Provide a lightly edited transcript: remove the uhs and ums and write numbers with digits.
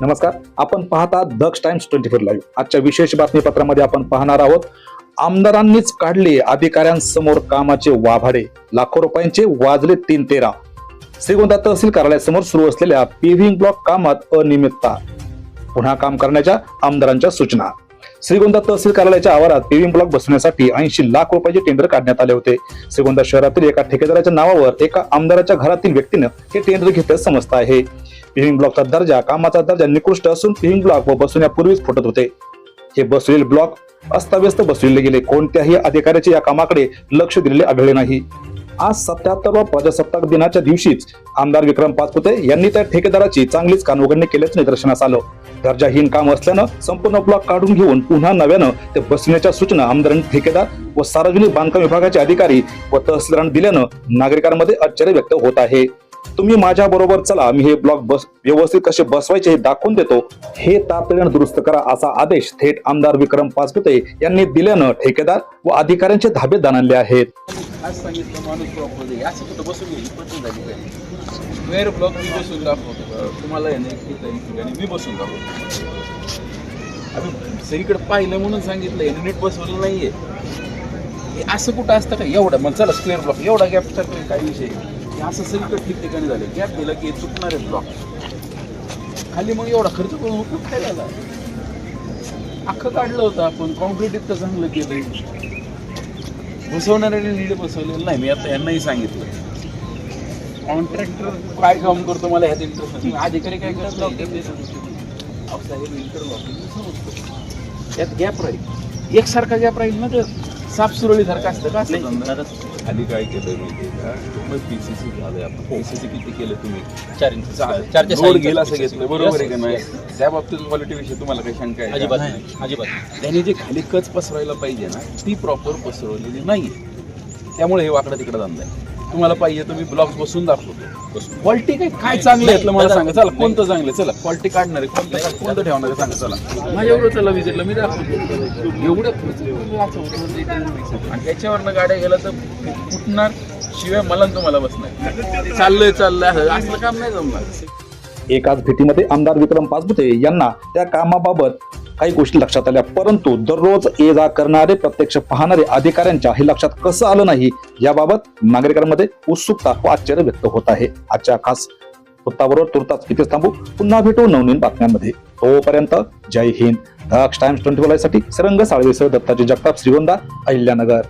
नमस्कार, आपण पाहता दक्ष टाइम्स 24 लाईव्ह. आजच्या विशेष बातमीपत्रामध्ये आपण पाहणार आहोत, आमदारांनीच काढले अधिकाऱ्यांसमोर कामाचे वाभाडे, लाखो रुपयांचे वाजले 3-13. श्रीगोंदा तहसील कार्यालयासमोर सुरू असलेल्या पेव्हिंग ब्लॉक कामात अनियमितता, पुन्हा काम करण्याच्या आमदारांच्या सूचना. श्रीगोंदा तहसील कार्यालयाच्या आवारात पेव्हिंग ब्लॉक बसवण्यासाठी 80 लाख रुपयाचे टेंडर काढण्यात आले होते. श्रीगोंदा शहरातील एका ठेकेदाराच्या नावावर एका आमदाराच्या घरातील व्यक्तीने हे टेंडर घेतल्याचं समजत आहे. पेव्हिंग ब्लॉकचा दर्जा, कामाचा दर्जा निकृष्ट असून पेव्हिंग ब्लॉक व बसवण्यापूर्वीच फुटत होते. हे बसवलेले ब्लॉक अस्ताव्यस्त बसविले गेले. कोणत्याही अधिकाऱ्याचे या कामाकडे लक्ष दिलेले आढळले नाही. आज 77व्या प्रजासत्ताक दिनाच्या दिवशीच आमदार विक्रम पाचपुते यांनी त्या ठेकेदाराची चांगलीच कानउघडणी केल्याचं निदर्शनास आलं. दर्जाहीन काम असल्यानं संपूर्ण ब्लॉक काढून घेऊन पुन्हा नव्यानं ते बसवण्याच्या सूचना आमदारांनी ठेकेदार व सार्वजनिक बांधकाम विभागाचे अधिकारी व तहसीलदारांना दिल्यानं नागरिकांमध्ये आश्चर्य व्यक्त होत आहे. तुम्ही माझ्या बरोबर चला, मी हे ब्लॉक व्यवस्थित कसे बसवायचे हे दाखवून देतो, हे तातडीने दुरुस्त करा असा आदेश थेट आमदार विक्रम पाचपुते यांनी दिल्यानं ठेकेदार व अधिकाऱ्यांचे धाबे दणाणले आहेत. आज सांगितलं माणूस प्रॉपर असं कुठं बसून गेली पटकन झाली पाहिजे. स्क्वेअर ब्लॉक मी बसून दाखवतो तुम्हाला, ठिकाणी मी बसून दाखवतो. आम्ही सगळीकडे पाहिलं म्हणून सांगितलं, याने नीट बसवलं नाहीये. हे असं कुठं असतं का? एवढा मग चला स्क्वेअर ब्लॉक एवढा गॅप टाकतो, काही विषय असं सगळीकडे ठिकठिकाणी झाले. गॅप दिला की चुकणार आहे ब्लॉक खाली. मग एवढा खर्च करून उपयोग काय झाला? अख्खं काढलं होतं आपण, कॉन्क्रीट इतकं चांगलं केलं, बसवणाऱ्याने नीट बसवलेलं नाही. मी आता यांनाही सांगितलं, कॉन्ट्रॅक्टर काय काम करतो मला ह्यात इंटरेस्ट नाही. अधिकारी काय करत नाही, यात गॅप राहील, एकसारखा गॅप राहील ना, तर साफ सुरळीसारखं असतं का? खाली काय केलं माहिती का? मग पीसीसी झालं. आपण पीसीसी किती केलं तुम्ही? 4 इंच रोड गेला असं घेतलं, बरोबर आहे का नाही? त्या बाबतीत क्वालिटी विषयी तुम्हाला काही शंका आहे? अजिबात नाही, अजिबात. त्याने जे खाली कच पसरवायला पाहिजे ना, ती प्रॉपर पसरवलेली नाहीये. त्यामुळे हे वाकडं तिकडं धंदा आहे. तुम्हाला पाहिजे तुम्ही ब्लॉक्स बसून दाखवतो. क्वालिटी काय चांगलं आहे मला सांगा. चला कोणतं चांगलं, चला क्वालिटी काढणार आहे, कोणतं ठेवणार आहे सांगा. चला माझ्यावर चला विजिटला मी दाखवतो. एवढं आणि त्याच्यावरनं गाड्या गेला तर फुटणार, शिवाय मला तुम्हाला बसणार. चाललंय असलं काम नाही जमणार. एकाच भेटीमध्ये आमदार विक्रम पाचपुते यांना त्या कामाबाबत काही गोष्टी लक्षात आल्या, परंतु दररोज ये जा करणारे, प्रत्यक्ष पाहणारे अधिकाऱ्यांच्या हे लक्षात कसं आलं नाही, याबाबत नागरिकांमध्ये उत्सुकता व आश्चर्य व्यक्त होत आहे. आजच्या खास वृत्ताबरोबर तुर्तास इथेच थांबू. पुन्हा भेटू नवनवीन बातम्यांमध्ये. तोपर्यंत जय हिंद. दक्ष टाइम्स 24 साठी सरंग साळवेसह दत्ताजी जगताप, श्रीगोंदा, अहिल्यानगर.